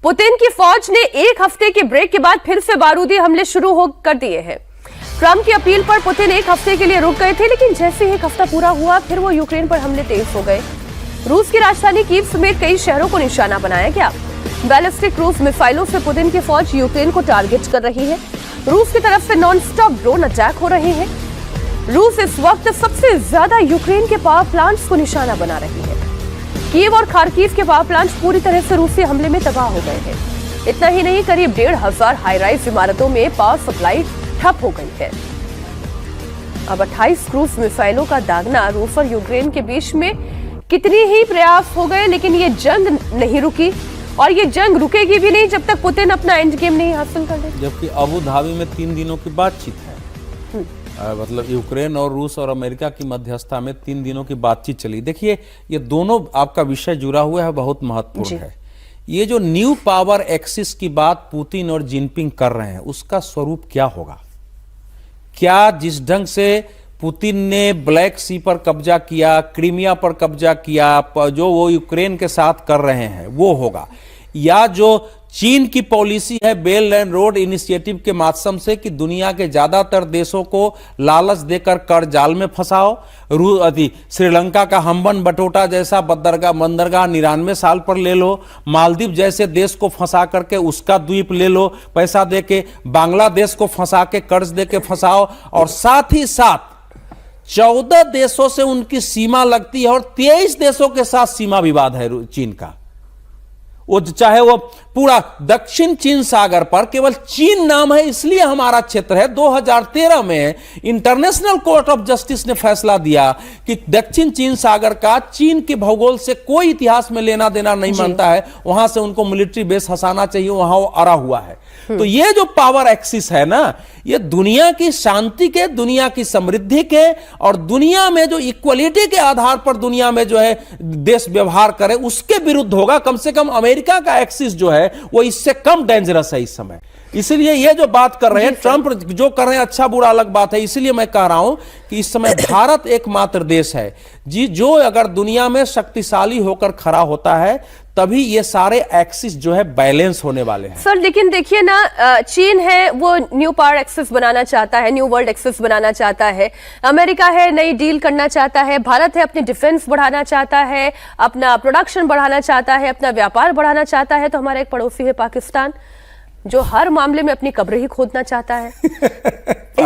Putin की फौज ने एक हफ्ते के ब्रेक के बाद फिर से बारूदी हमले शुरू कर दिए हैं। ट्रंप की अपील पर पुतिन एक हफ्ते के लिए रुक गए थे, लेकिन जैसे ही एक हफ्ता पूरा हुआ फिर वो यूक्रेन पर हमले तेज हो गए। रूस की राजधानी कीव समेत कई शहरों को निशाना बनाया गया। बैलिस्टिक क्रूज मिसाइलों से पुतिन की फौज यूक्रेन को टारगेट कर रही है। रूस की तरफ से नॉन स्टॉप ड्रोन अटैक हो रहे हैं। रूस इस वक्त सबसे ज्यादा यूक्रेन के पावर प्लांट्स को निशाना बना रही है। कीव और खार्किव के पावर प्लांट्स पूरी तरह से रूसी हमले में तबाह हो गए हैं। इतना ही नहीं, करीब 1,500 हाई राइज इमारतों में पावर सप्लाई ठप हो गई है। अब 28 क्रूज मिसाइलों का दागना रूस और यूक्रेन के बीच में कितनी ही प्रयास हो गए, लेकिन ये जंग नहीं रुकी और ये जंग रुकेगी भी नहीं जब तक पुतिन अपना एंड गेम नहीं हासिल कर ले। जबकि अबू धाबी में 3 दिनों की बातचीत है, मतलब यूक्रेन और रूस और अमेरिका की मध्यस्थता में 3 दिनों की बातचीत चली। देखिए, ये दोनों आपका विषय जुड़ा हुआ है, बहुत महत्वपूर्ण है। ये जो न्यू पावर एक्सिस की बात पुतिन और जिनपिंग कर रहे हैं, उसका स्वरूप क्या होगा? क्या जिस ढंग से पुतिन ने ब्लैक सी पर कब्जा किया, क्रीमिया पर कब्जा किया, जो वो यूक्रेन के साथ कर रहे हैं वो होगा, या जो चीन की पॉलिसी है बेल्ट एंड रोड इनिशिएटिव के माध्यम से कि दुनिया के ज्यादातर देशों को लालच देकर कर जाल में फंसाओ, श्रीलंका का हम्बन बटोटा जैसा बंदरगाह 99 साल पर ले लो, मालदीव जैसे देश को फंसा करके उसका द्वीप ले लो पैसा देके, बांग्लादेश को फंसा के कर्ज देके फंसाओ, और साथ ही साथ 14 देशों से उनकी सीमा लगती है और 23 देशों के साथ सीमा विवाद है चीन का। वो चाहे वो पूरा दक्षिण चीन सागर पर केवल चीन नाम है इसलिए हमारा क्षेत्र है। 2013 में इंटरनेशनल कोर्ट ऑफ जस्टिस ने फैसला दिया कि दक्षिण चीन सागर का चीन के भूगोल से कोई इतिहास में लेना देना नहीं मानता है, वहां से उनको मिलिट्री बेस हंसाना चाहिए, वहां वो अड़ा हुआ है। तो ये जो पावर एक्सिस है ना, ये दुनिया की शांति के, दुनिया की समृद्धि के और दुनिया में जो इक्वलिटी के आधार पर दुनिया में जो है देश व्यवहार करे उसके विरुद्ध होगा। कम से कम अमेरिका का एक्सिस जो है वो इससे कम डेंजरस है इस समय। इसलिए ये जो बात कर रहे हैं ट्रंप जो कर रहे हैं, अच्छा बुरा अलग बात है। इसलिए मैं कह रहा हूं कि इस समय भारत एकमात्र देश है जी जो अगर दुनिया में शक्तिशाली होकर खड़ा होता है तभी ये सारे एक्सिस जो है बैलेंस होने वाले हैं। सर लेकिन देखिए ना, चीन है वो न्यू पावर एक्सिस बनाना चाहता है, न्यू वर्ल्ड एक्सिस बनाना चाहता है। अमेरिका है नई डील करना चाहता है। भारत है अपनी डिफेंस बढ़ाना चाहता है, अपना प्रोडक्शन बढ़ाना चाहता है, अपना व्यापार बढ़ाना चाहता है। तो हमारा एक पड़ोसी है पाकिस्तान, जो हर मामले में अपनी कब्र ही खोदना चाहता है।